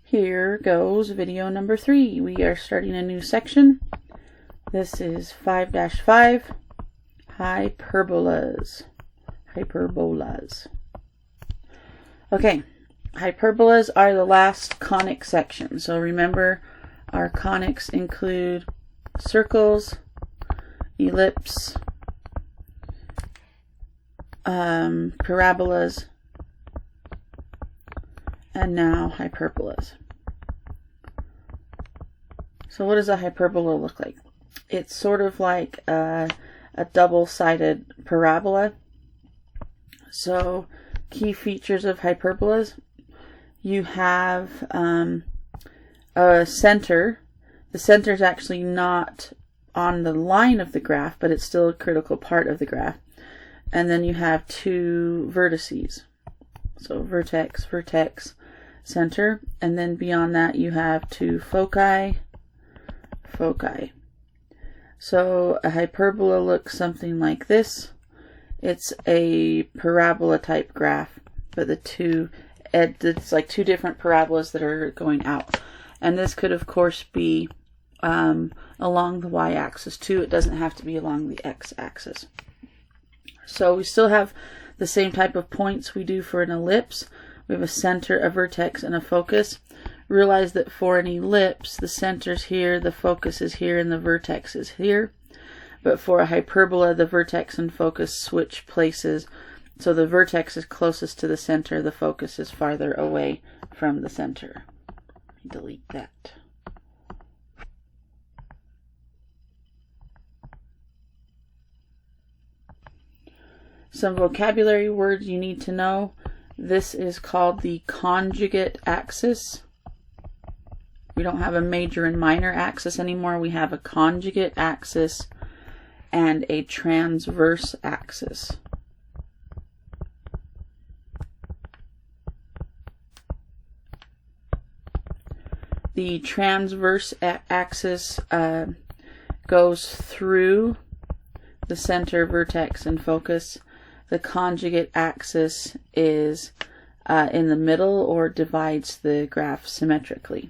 Here goes video number 3. We are starting a new section. This is 5-5, hyperbolas. Okay, hyperbolas are the last conic section. So remember, our conics include circles, ellipse, parabolas, and now hyperbolas. So what does a hyperbola look like? It's sort of like a double-sided parabola. So key features of hyperbolas: you have a center. The center is actually not on the line of the graph, but it's still a critical part of the graph. And then you have two vertices. So vertex, vertex, center. And then beyond that you have two foci, foci. So a hyperbola looks something like this. It's a parabola type graph, but it's like two different parabolas that are going out. And this could of course be along the y-axis too. It doesn't have to be along the x-axis. So we still have the same type of points we do for an ellipse. We have a center, a vertex, and a focus. Realize that for an ellipse, the center's here, the focus is here, and the vertex is here. But for a hyperbola, the vertex and focus switch places. So the vertex is closest to the center, the focus is farther away from the center. Delete that. Some vocabulary words you need to know. This is called the conjugate axis. We don't have a major and minor axis anymore. We have a conjugate axis and a transverse axis. The transverse axis goes through the center, vertex, and focus. The conjugate axis is in the middle or divides the graph symmetrically.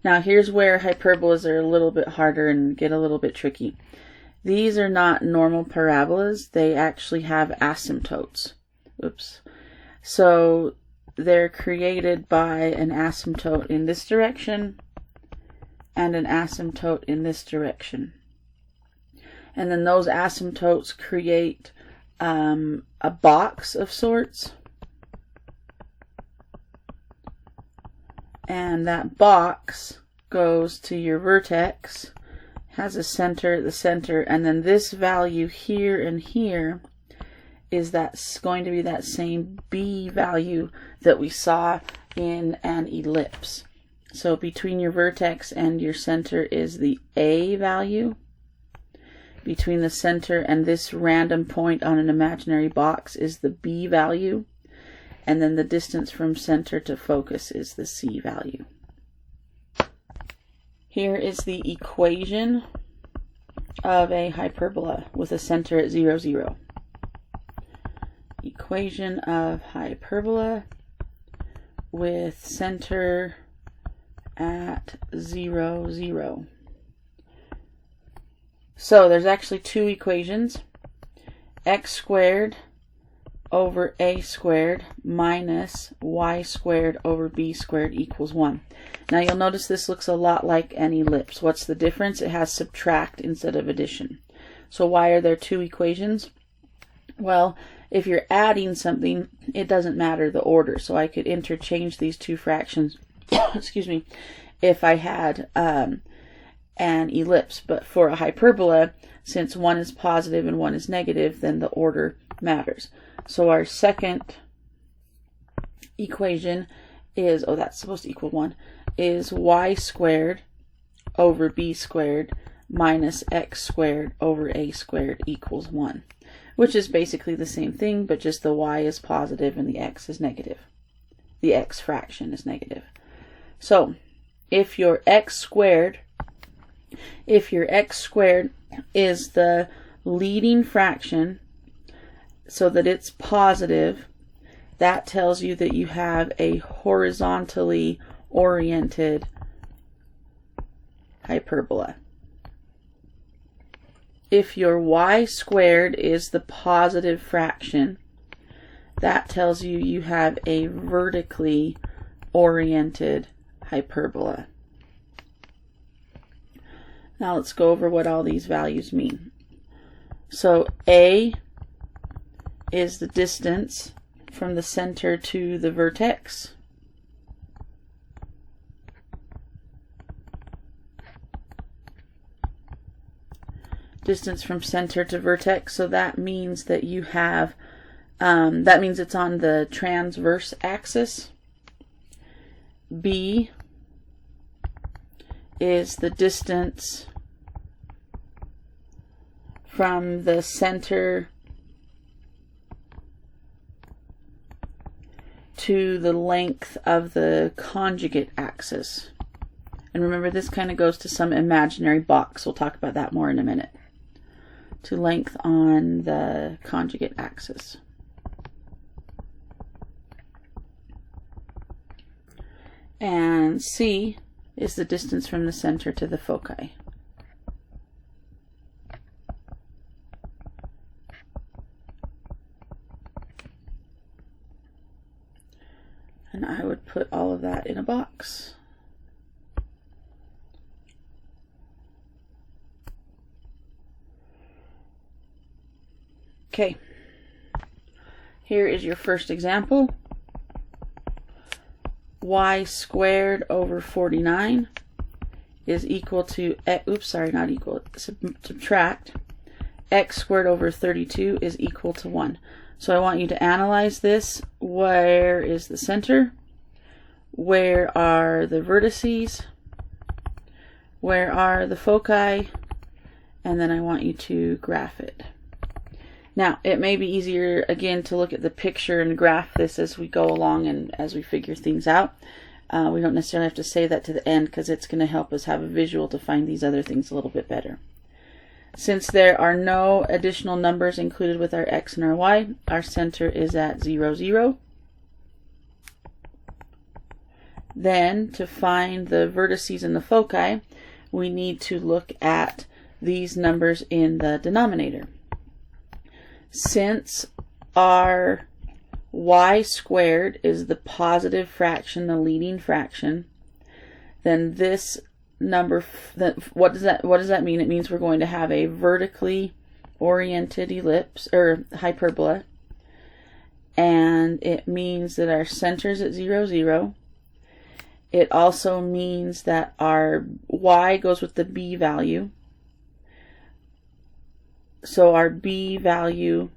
Now here's where hyperbolas are a little bit harder and get a little bit tricky. These are not normal parabolas. They actually have asymptotes. Oops. So they're created by an asymptote in this direction and an asymptote in this direction. And then those asymptotes create a box of sorts. And that box goes to your vertex, has a center at the center, and then this value here and here is that's going to be that same B value that we saw in an ellipse. So between your vertex and your center is the A value. Between the center and this random point on an imaginary box is the B value. And then the distance from center to focus is the C value. Here is the equation of a hyperbola with a center at 0, 0. Equation of hyperbola with center at 0, 0. So there's actually two equations. X squared over a squared minus y squared over b squared equals 1. Now you'll notice this looks a lot like an ellipse. What's the difference? It has subtract instead of addition. So why are there two equations? Well, if you're adding something, it doesn't matter the order. So I could interchange these two fractions, excuse me, if I had an ellipse. But for a hyperbola, since one is positive and one is negative, then the order matters. So our second equation is, oh, that's supposed to equal 1, is y squared over b squared minus x squared over a squared equals 1, which is basically the same thing, but just the y is positive and the x is negative. The x fraction is negative. So if your x squared is the leading fraction so that it's positive, that tells you that you have a horizontally oriented hyperbola. If your y squared is the positive fraction, that tells you you have a vertically oriented hyperbola. Now let's go over what all these values mean. So A is the distance from the center to the vertex. Distance from center to vertex, so that means that you have, that means it's on the transverse axis. B is the distance from the center to the length of the conjugate axis. And remember, this kind of goes to some imaginary box. We'll talk about that more in a minute. To length on the conjugate axis. And C is the distance from the center to the foci. And I would put all of that in a box. Okay, here is your first example. Y squared over 49 is equal to, subtract, x squared over 32 is equal to 1. So I want you to analyze this. Where is the center? Where are the vertices? Where are the foci? And then I want you to graph it. Now, it may be easier, again, to look at the picture and graph this as we go along and as we figure things out. We don't necessarily have to say that to the end because it's going to help us have a visual to find these other things a little bit better. Since there are no additional numbers included with our x and our y, our center is at 0, 0. Then, to find the vertices and the foci, we need to look at these numbers in the denominator. Since our y squared is the positive fraction, the leading fraction, then this number, what does that mean? It means we're going to have a vertically oriented ellipse or hyperbola, and it means that our center is at 0, 0. It also means that our y goes with the b value. So our b value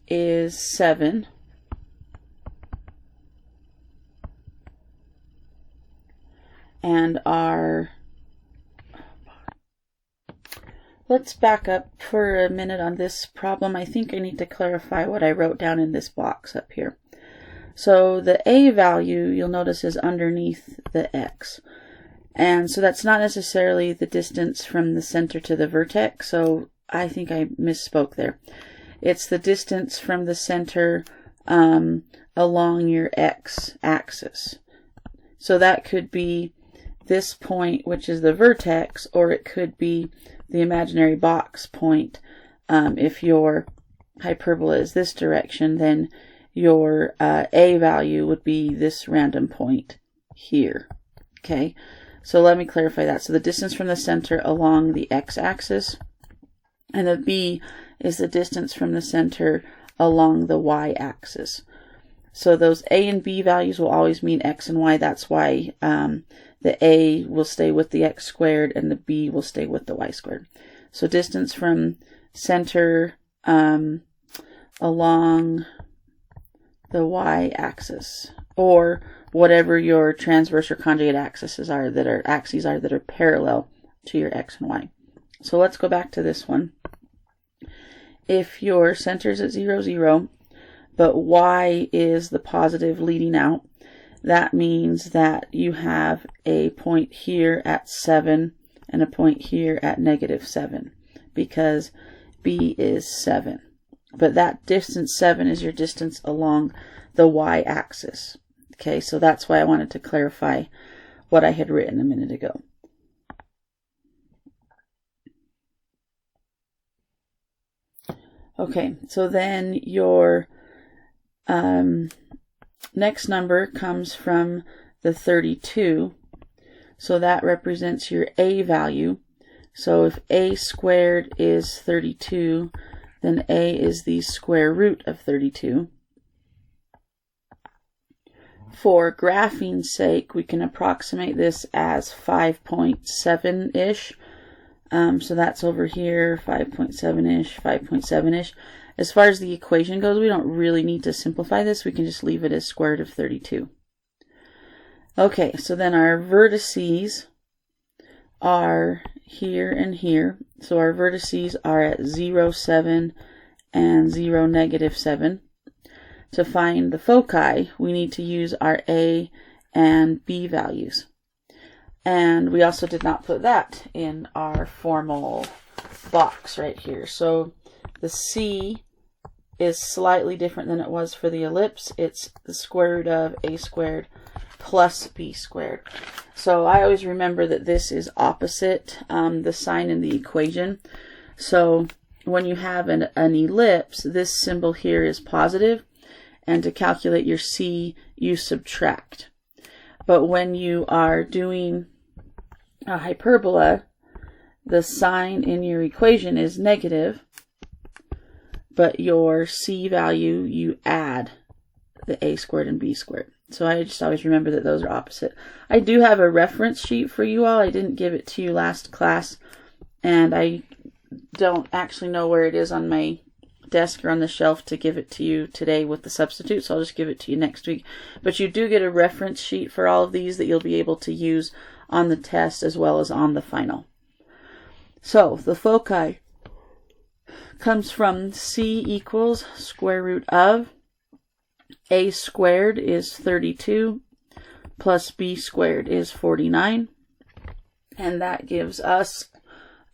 is 7. And our, let's back up for a minute on this problem. I think I need to clarify what I wrote down in this box up here. So the a value, you'll notice, is underneath the x. And so that's not necessarily the distance from the center to the vertex. So I think I misspoke there. It's the distance from the center along your x-axis. So that could be this point, which is the vertex, or it could be the imaginary box point. If your hyperbola is this direction, then your a value would be this random point here. Okay, so let me clarify that. So the distance from the center along the x-axis, and the b is the distance from the center along the y-axis. So those a and b values will always mean x and y. That's why the a will stay with the x squared and the b will stay with the y squared. So distance from center along the y-axis, or whatever your transverse or conjugate axes are that are parallel to your x and y. So let's go back to this one. If your center is at 0, 0, but y is the positive leading out, that means that you have a point here at 7 and a point here at -7, because b is 7. But that distance 7 is your distance along the y-axis. Okay, so that's why I wanted to clarify what I had written a minute ago. Okay, so then your next number comes from the 32. So that represents your A value. So if A squared is 32, then A is the square root of 32. For graphine's sake, we can approximate this as 5.7-ish. So that's over here, 5.7-ish, 5.7-ish. As far as the equation goes, we don't really need to simplify this. We can just leave it as square root of 32. Okay, so then our vertices are here and here. So our vertices are at 0, 7, and 0, negative 7. To find the foci, we need to use our A and B values. And we also did not put that in our formal box right here. So the C is slightly different than it was for the ellipse. It's the square root of A squared plus B squared. So I always remember that this is opposite the sign in the equation. So when you have an ellipse, this symbol here is positive, and to calculate your C, you subtract. But when you are doing a hyperbola, the sign in your equation is negative, but your C value, you add the A squared and B squared. So I just always remember that those are opposite. I do have a reference sheet for you all. I didn't give it to you last class, and I don't actually know where it is on my desk or on the shelf to give it to you today with the substitute, so I'll just give it to you next week. But you do get a reference sheet for all of these that you'll be able to use on the test as well as on the final. So the foci comes from C equals square root of A squared is 32 plus B squared is 49, and that gives us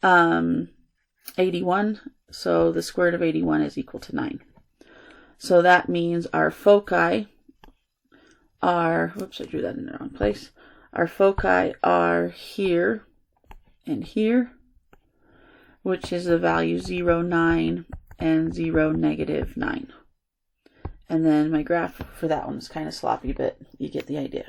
81. So the square root of 81 is equal to 9. So that means our foci are, whoops, I drew that in the wrong place. Our foci are here and here, which is the value 0, 9, and 0, negative 9. And then my graph for that one is kind of sloppy, but you get the idea.